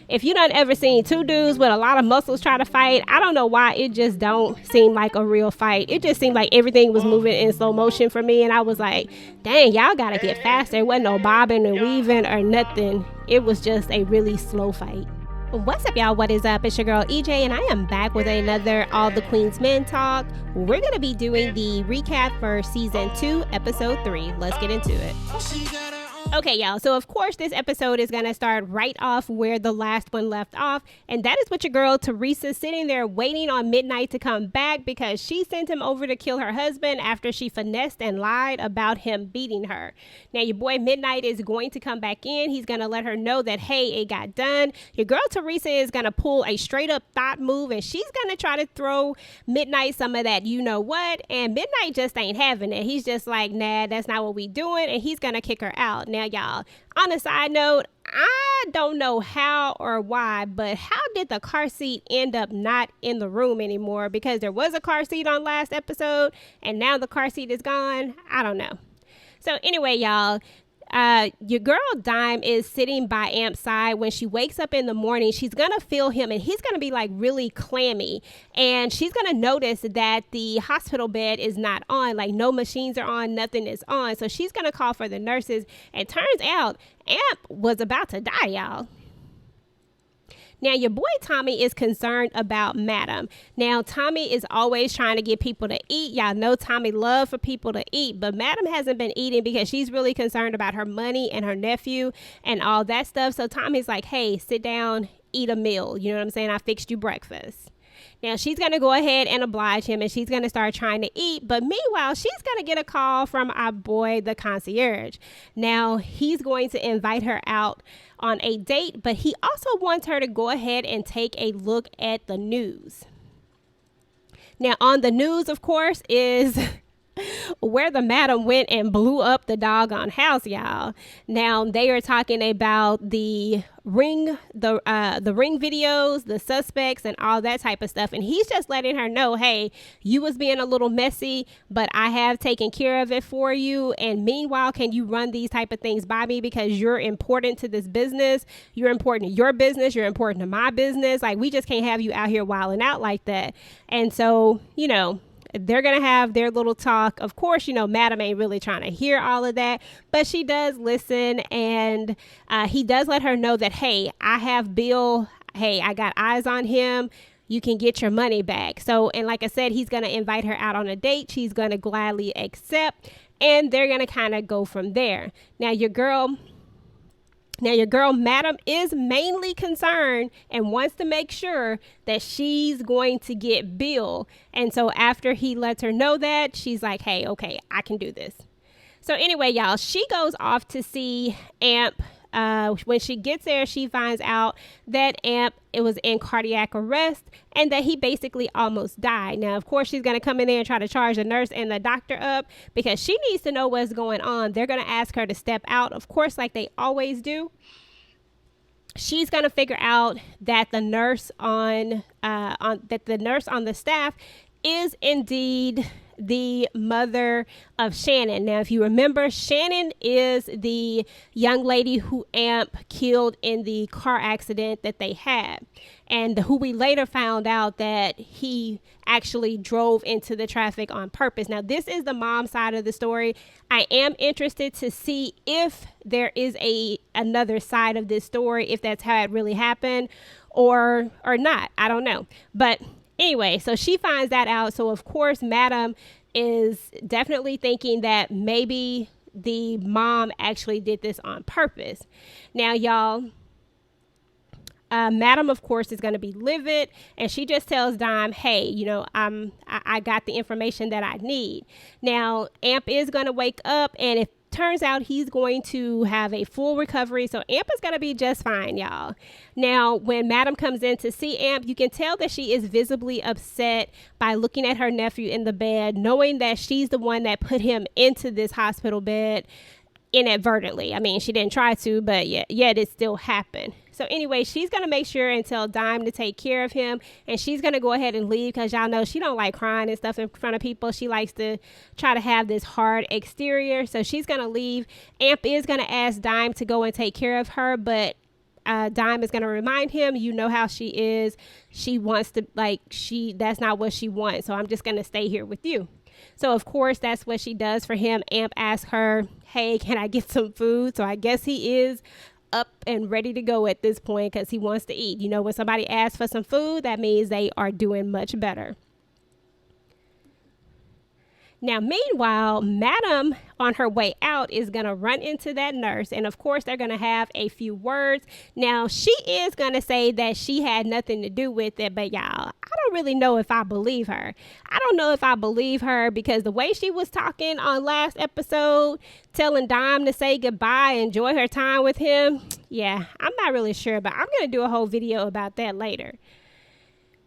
if you done ever seen two dudes with a lot of muscles try to fight, I don't know why it just don't seem like a real fight. It just seemed like everything was moving in slow motion for me, and I was like, dang, y'all gotta get faster. It wasn't no bobbing and weaving or nothing. It was just a really slow fight. What's up, y'all? What is up? It's your girl EJ, and I am back with another All the Queens Men Talk. We're going to be doing the recap for Season 2, Episode 3. Let's get into it. Okay, y'all, so of course this episode is going to start right off where the last one left off, and that is with your girl Teresa sitting there waiting on Midnight to come back because she sent him over to kill her husband after she finessed and lied about him beating her. Now, your boy Midnight is going to come back in. He's going to let her know that, hey, it got done. Your girl Teresa is going to pull a straight up thought move, and she's going to try to throw Midnight some of that you know what, and Midnight just ain't having it. He's just like, nah, that's not what we doing, and he's going to kick her out. Now, y'all, on a side note, I don't know how or why, but how did the car seat end up not in the room anymore? Because there was a car seat on last episode, and now the car seat is gone. I don't know. So anyway, y'all, your girl Dime is sitting by Amp's side. When she wakes up in the morning, she's going to feel him, and he's going to be like really clammy, and she's going to notice that the hospital bed is not on, like no machines are on, nothing is on. So she's going to call for the nurses, and turns out Amp was about to die, y'all. Now, your boy Tommy is concerned about Madam. Now, Tommy is always trying to get people to eat. Y'all know Tommy loves for people to eat, but Madam hasn't been eating because she's really concerned about her money and her nephew and all that stuff. So Tommy's like, hey, sit down, eat a meal. You know what I'm saying? I fixed you breakfast. Now, she's going to go ahead and oblige him, and she's going to start trying to eat. But meanwhile, she's going to get a call from our boy, the concierge. Now, he's going to invite her out on a date, but he also wants her to go ahead and take a look at the news. Now, on the news, of course, is where the madam went and blew up the doggone house, y'all. Now, they are talking about the ring videos, the suspects, and all that type of stuff. And he's just letting her know, hey, you was being a little messy, but I have taken care of it for you. And meanwhile, can you run these type of things by me? Because you're important to this business. You're important to your business. You're important to my business. Like, we just can't have you out here wilding out like that. And so, you know, they're going to have their little talk. Of course, you know, Madam ain't really trying to hear all of that, but she does listen, and he does let her know that, hey, I have Bill. Hey, I got eyes on him. You can get your money back. So, and like I said, he's going to invite her out on a date. She's going to gladly accept, and they're going to kind of go from there. Now, your girl Madam is mainly concerned and wants to make sure that she's going to get Bill. And so after he lets her know that, she's like, hey, okay, I can do this. So anyway, y'all, she goes off to see Amp. When she gets there, she finds out that Amp was in cardiac arrest and that he basically almost died. Now, of course, she's going to come in there and try to charge the nurse and the doctor up because she needs to know what's going on. They're going to ask her to step out, of course, like they always do. She's going to figure out that the nurse on the staff is indeed the mother of Shannon. Now, if you remember, Shannon is the young lady who Amp killed in the car accident that they had, and who we later found out that he actually drove into the traffic on purpose. Now, this is the mom side of the story. I am interested to see if there is another side of this story, if that's how it really happened or not. I don't know. But anyway, so she finds that out. So, of course, Madam is definitely thinking that maybe the mom actually did this on purpose. Now, y'all, Madam, of course, is going to be livid, and she just tells Dime, hey, you know, I got the information that I need. Now, Amp is going to wake up, and if turns out he's going to have a full recovery. So Amp is going to be just fine, y'all. Now, when Madam comes in to see Amp, you can tell that she is visibly upset by looking at her nephew in the bed, knowing that she's the one that put him into this hospital bed inadvertently. I mean, she didn't try to, but yet it still happened. So anyway, she's going to make sure and tell Dime to take care of him, and she's going to go ahead and leave because y'all know she don't like crying and stuff in front of people. She likes to try to have this hard exterior. So she's going to leave. Amp is going to ask Dime to go and take care of her, but Dime is going to remind him, you know how she is. She wants to, that's not what she wants. So I'm just going to stay here with you. So, of course, that's what she does for him. Amp asks her, hey, can I get some food? So I guess he is up and ready to go at this point because he wants to eat. You know, when somebody asks for some food, that means they are doing much better. Now, meanwhile, Madam on her way out is going to run into that nurse. And of course, they're going to have a few words. Now, she is going to say that she had nothing to do with it. But y'all, I don't really know if I believe her. I don't know if I believe her because the way she was talking on last episode, telling Dime to say goodbye, enjoy her time with him. Yeah, I'm not really sure, but I'm going to do a whole video about that later.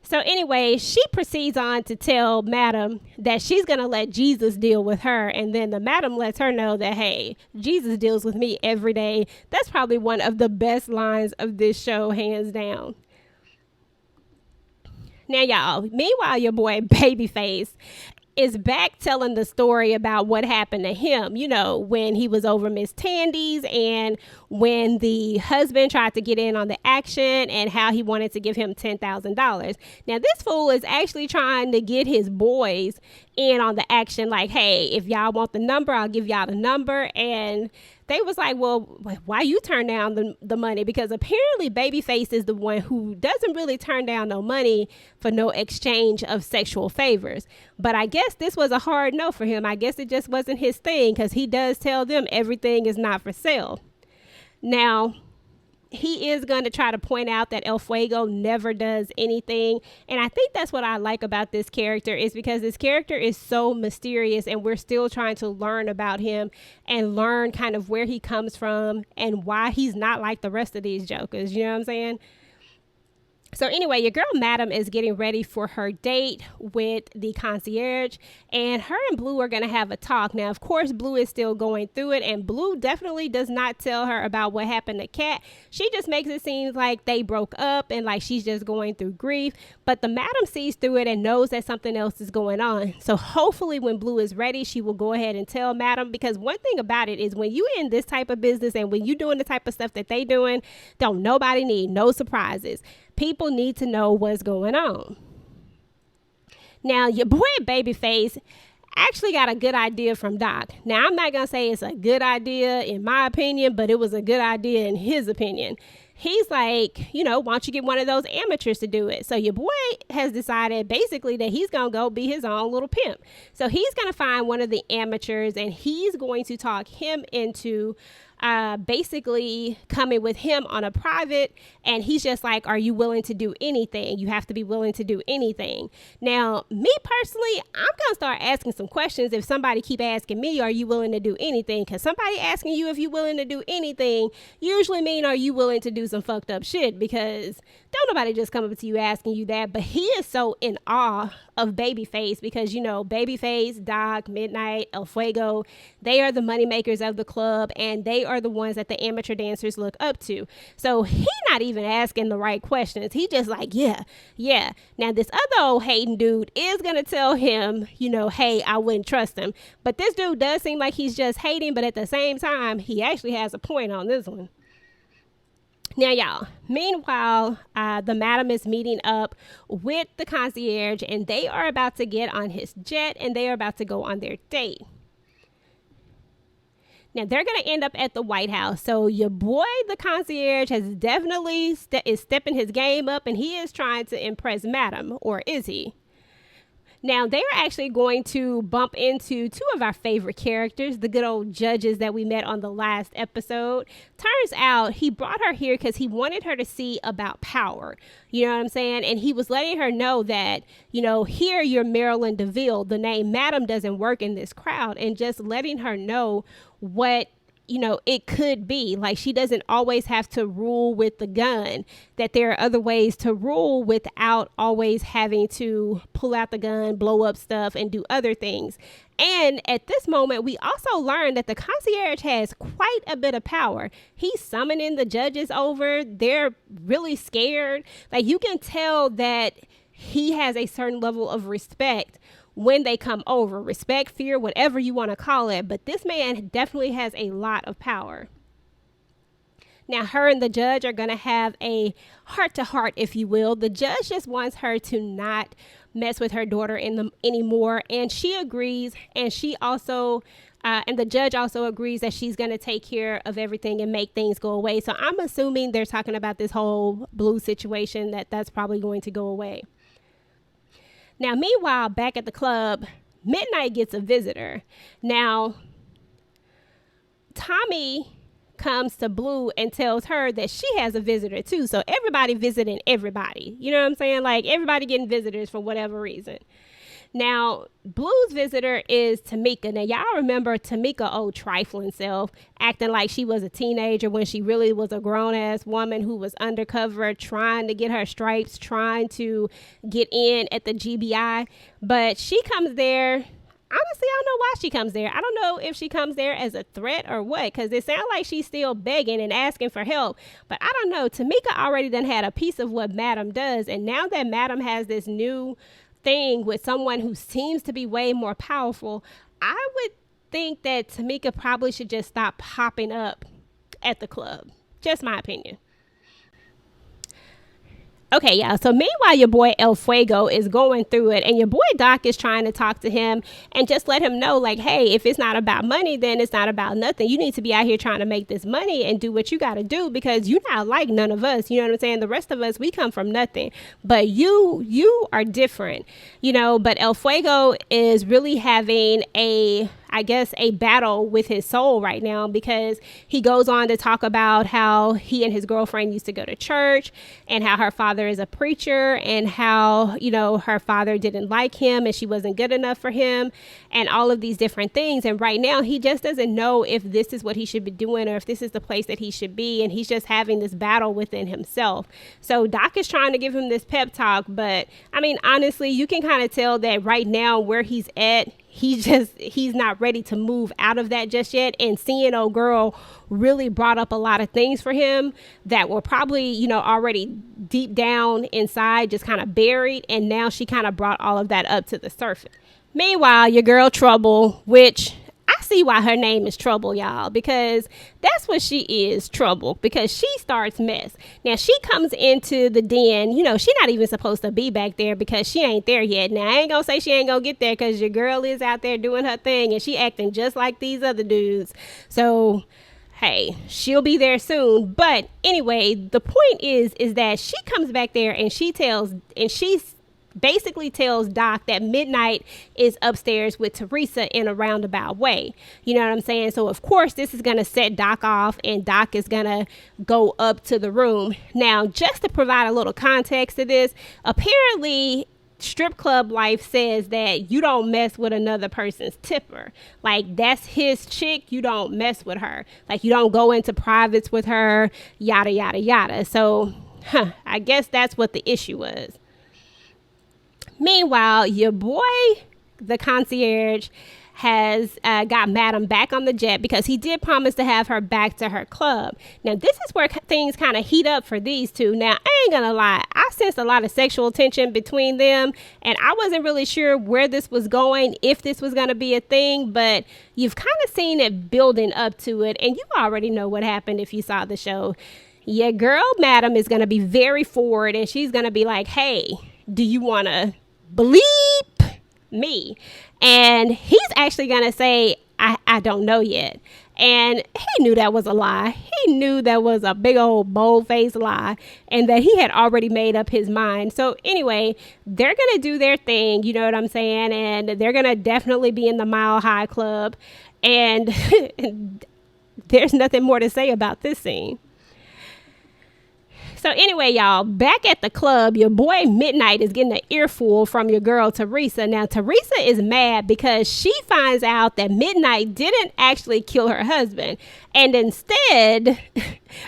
So anyway, she proceeds on to tell Madam that she's going to let Jesus deal with her. And then the Madam lets her know that, hey, Jesus deals with me every day. That's probably one of the best lines of this show, hands down. Now, y'all, meanwhile, your boy Babyface is back telling the story about what happened to him, you know, when he was over Miss Tandy's and when the husband tried to get in on the action and how he wanted to give him $10,000. Now, this fool is actually trying to get his boys in on the action like, hey, if y'all want the number, I'll give y'all the number. And they was like, well, why you turn down the money? Because apparently Babyface is the one who doesn't really turn down no money for no exchange of sexual favors. But I guess this was a hard no for him. I guess it just wasn't his thing because he does tell them everything is not for sale. Now, he is going to try to point out that El Fuego never does anything. And I think that's what I like about this character is because this character is so mysterious and we're still trying to learn about him and learn kind of where he comes from and why he's not like the rest of these jokers. You know what I'm saying? So anyway, your girl Madam is getting ready for her date with the concierge and her and Blue are going to have a talk. Now, of course, Blue is still going through it and Blue definitely does not tell her about what happened to Kat. She just makes it seem like they broke up and like she's just going through grief. But the Madam sees through it and knows that something else is going on. So hopefully when Blue is ready, she will go ahead and tell Madam because one thing about it is when you in this type of business and when you doing the type of stuff that they doing, don't nobody need no surprises. People need to know what's going on. Now, your boy Babyface actually got a good idea from Doc. Now, I'm not going to say it's a good idea in my opinion, but it was a good idea in his opinion. He's like, you know, why don't you get one of those amateurs to do it? So your boy has decided basically that he's going to go be his own little pimp. So he's going to find one of the amateurs and he's going to talk him into basically coming with him on a private, and he's just like, are you willing to do anything? You have to be willing to do anything. Now, me personally, I'm gonna start asking some questions if somebody keep asking me, are you willing to do anything? Because somebody asking you if you're willing to do anything usually mean, are you willing to do some fucked up shit? Because don't nobody just come up to you asking you that. But he is so in awe of Babyface because, you know, Babyface, Doc, Midnight, El Fuego, they are the money makers of the club and they are the ones that the amateur dancers look up to. So he not even asking the right questions. He just like, yeah. Now this other old Hayden dude is going to tell him, you know, hey, I wouldn't trust him. But this dude does seem like he's just hating, but at the same time, he actually has a point on this one. Now, y'all, meanwhile, the Madam is meeting up with the concierge and they are about to get on his jet and they are about to go on their date. Now, they're going to end up at the White House. So your boy, the concierge, has definitely is stepping his game up and he is trying to impress Madam, or is he? Now, they are actually going to bump into two of our favorite characters, the good old judges that we met on the last episode. Turns out he brought her here because he wanted her to see about power. You know what I'm saying? And he was letting her know that, you know, here you're Marilyn DeVille. The name Madam doesn't work in this crowd. And just letting her know what, you know, it could be. Like, she doesn't always have to rule with the gun, that there are other ways to rule without always having to pull out the gun, blow up stuff, and do other things. And at this moment, we also learned that the concierge has quite a bit of power. He's summoning the judges over. They're really scared. Like, you can tell that he has a certain level of respect when they come over. Respect, fear, whatever you want to call it. But this man definitely has a lot of power. Now, her and the judge are going to have a heart-to-heart, if you will. The judge just wants her to not mess with her daughter anymore, and she agrees, and she also... and the judge also agrees that she's going to take care of everything and make things go away. So I'm assuming they're talking about this whole blue situation, that's probably going to go away. Now, meanwhile, back at the club, Midnight gets a visitor. Now, Tommy comes to Blue and tells her that she has a visitor too. So everybody visiting everybody. You know what I'm saying? Like, everybody getting visitors for whatever reason. Now, Blue's visitor is Tamika. Now, y'all remember Tamika, old trifling self, acting like she was a teenager when she really was a grown-ass woman who was undercover, trying to get her stripes, trying to get in at the GBI. But she comes there. Honestly, I don't know why she comes there. I don't know if she comes there as a threat or what, because it sounds like she's still begging and asking for help. But I don't know. Tamika already done had a piece of what Madam does, and now that Madam has this new thing with someone who seems to be way more powerful, I would think that Tamika probably should just stop popping up at the club. Just my opinion. Okay, y'all. So meanwhile, your boy El Fuego is going through it, and your boy Doc is trying to talk to him and just let him know, like, hey, if it's not about money, then it's not about nothing. You need to be out here trying to make this money and do what you got to do, because you're not like none of us. You know what I'm saying? The rest of us, we come from nothing, but you are different, you know. But El Fuego is really having a battle with his soul right now, because he goes on to talk about how he and his girlfriend used to go to church, and how her father is a preacher, and how, you know, her father didn't like him and she wasn't good enough for him, and all of these different things. And right now he just doesn't know if this is what he should be doing or if this is the place that he should be, and he's just having this battle within himself. So Doc is trying to give him this pep talk, but I mean, honestly, you can kind of tell that right now where he's at, he's not ready to move out of that just yet. And seeing old girl really brought up a lot of things for him that were probably, you know, already deep down inside, just kind of buried. And now she kind of brought all of that up to the surface. Meanwhile, your girl Trouble, which I see why her name is Trouble, y'all, because that's what she is, Trouble, because she starts mess. Now, she comes into the den, you know, she's not even supposed to be back there because she ain't there yet. Now, I ain't gonna say she ain't gonna get there, because your girl is out there doing her thing and she acting just like these other dudes. So, hey, she'll be there soon. But anyway, the point is that she comes back there and she basically tells Doc that Midnight is upstairs with Teresa in a roundabout way. You know what I'm saying? So of course this is going to set Doc off, and Doc is going to go up to the room. Now, just to provide a little context to this, apparently strip club life says that you don't mess with another person's tipper. Like, that's his chick, you don't mess with her. Like, you don't go into privates with her, yada yada yada. So I guess that's what the issue was. Meanwhile, your boy, the concierge, has got Madam back on the jet, because he did promise to have her back to her club. Now, this is where things kind of heat up for these two. Now, I ain't gonna lie, I sensed a lot of sexual tension between them, and I wasn't really sure where this was going, if this was gonna be a thing, but you've kind of seen it building up to it, and you already know what happened if you saw the show. Your girl, Madam, is gonna be very forward, and she's gonna be like, hey, do you wanna bleep me? And he's actually gonna say, I don't know yet. And he knew that was a lie. He knew that was a big old bold-faced lie, and that he had already made up his mind. So anyway, they're gonna do their thing, you know what I'm saying? And they're gonna definitely be in the Mile High Club, and there's nothing more to say about this scene. So anyway, y'all, back at the club, your boy Midnight is getting an earful from your girl Teresa. Now, Teresa is mad because she finds out that Midnight didn't actually kill her husband. And instead,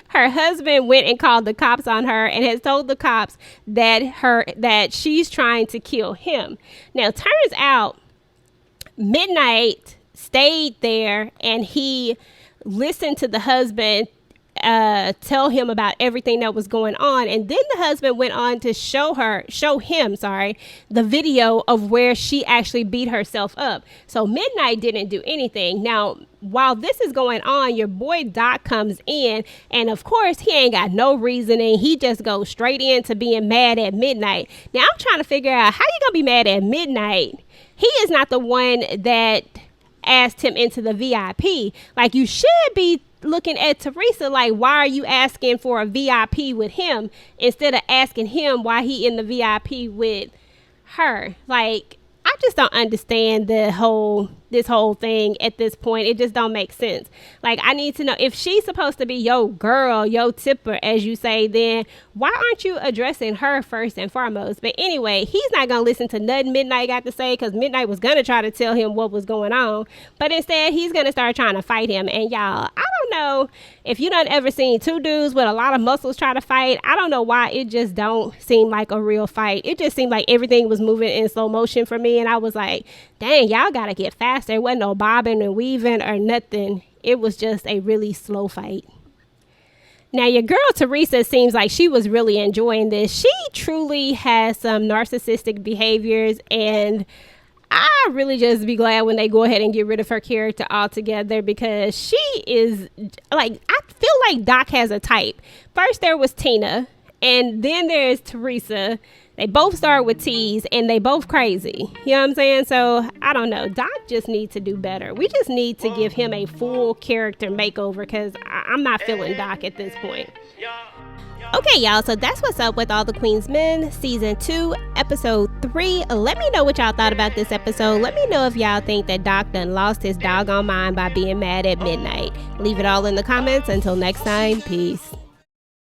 her husband went and called the cops on her and has told the cops that she's trying to kill him. Now, turns out Midnight stayed there and he listened to the husband tell him about everything that was going on. And then the husband went on to show him the video of where she actually beat herself up. So Midnight didn't do anything. Now, while this is going on, your boy Doc comes in, and of course he ain't got no reasoning. He just goes straight into being mad at Midnight. Now I'm trying to figure out how you gonna be mad at Midnight. He is not the one that asked him into the VIP. Like, you should be looking at Teresa like, why are you asking for a VIP with him instead of asking him why he in the VIP with her? Like, I just don't understand this whole thing at this point. It just don't make sense. Like, I need to know, if she's supposed to be your girl, your tipper, as you say, then why aren't you addressing her first and foremost? But anyway, he's not going to listen to nothing Midnight got to say, because Midnight was going to try to tell him what was going on. But instead, he's going to start trying to fight him. And y'all, I don't know if you done ever seen two dudes with a lot of muscles try to fight. I don't know why it just don't seem like a real fight. It just seemed like everything was moving in slow motion for me. And I was like, dang, y'all got to get faster. There wasn't no bobbing and weaving or nothing. It was just a really slow fight. Now, your girl Teresa seems like she was really enjoying this. She truly has some narcissistic behaviors, and I really just be glad when they go ahead and get rid of her character altogether, because she is like, I feel like Doc has a type. First there was Tina, and then there's Teresa. They both start with T's, and they both crazy. You know what I'm saying? So, I don't know. Doc just needs to do better. We just need to give him a full character makeover, because I'm not feeling Doc at this point. Okay, y'all. So, that's what's up with All the Queen's Men, Season 2, Episode 3. Let me know what y'all thought about this episode. Let me know if y'all think that Doc done lost his doggone mind by being mad at Midnight. Leave it all in the comments. Until next time, peace.